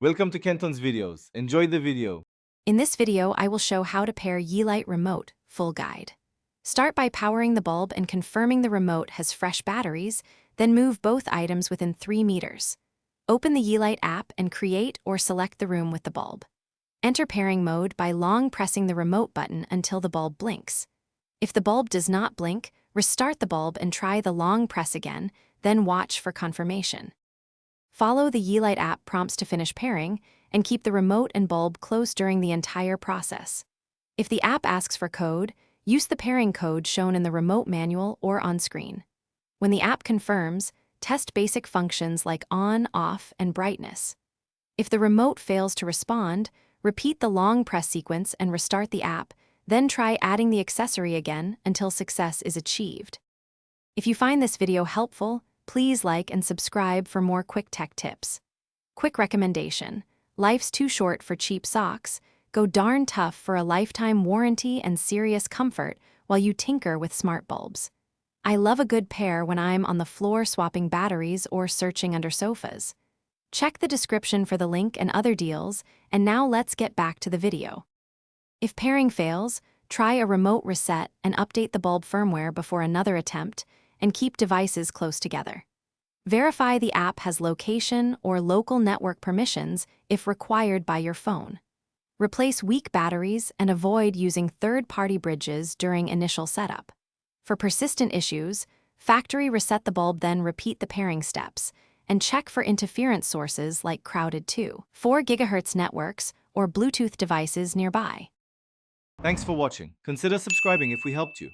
Welcome to Kenton's videos. Enjoy the video. In this video, I will show how to pair Yeelight remote, full guide. Start by powering the bulb and confirming the remote has fresh batteries, then move both items within 3 meters. Open the Yeelight app and create or select the room with the bulb. Enter pairing mode by long pressing the remote button until the bulb blinks. If the bulb does not blink, restart the bulb and try the long press again, then watch for confirmation. Follow the Yeelight app prompts to finish pairing, and keep the remote and bulb close during the entire process. If the app asks for code, use the pairing code shown in the remote manual or on screen. When the app confirms, test basic functions like on, off, and brightness. If the remote fails to respond, repeat the long press sequence and restart the app, then try adding the accessory again until success is achieved. If you find this video helpful, please like and subscribe for more quick tech tips. Quick recommendation: life's too short for cheap socks. Go darn tough for a lifetime warranty and serious comfort while you tinker with smart bulbs. I love a good pair when I'm on the floor swapping batteries or searching under sofas. Check the description for the link and other deals, and now let's get back to the video. If pairing fails, try a remote reset and update the bulb firmware before another attempt, and keep devices close together. Verify the app has location or local network permissions if required by your phone. Replace weak batteries and avoid using third-party bridges during initial setup. For persistent issues, factory reset the bulb, then repeat the pairing steps, and check for interference sources like crowded 2.4 GHz networks or Bluetooth devices nearby. Thanks for watching. Consider subscribing if we helped you.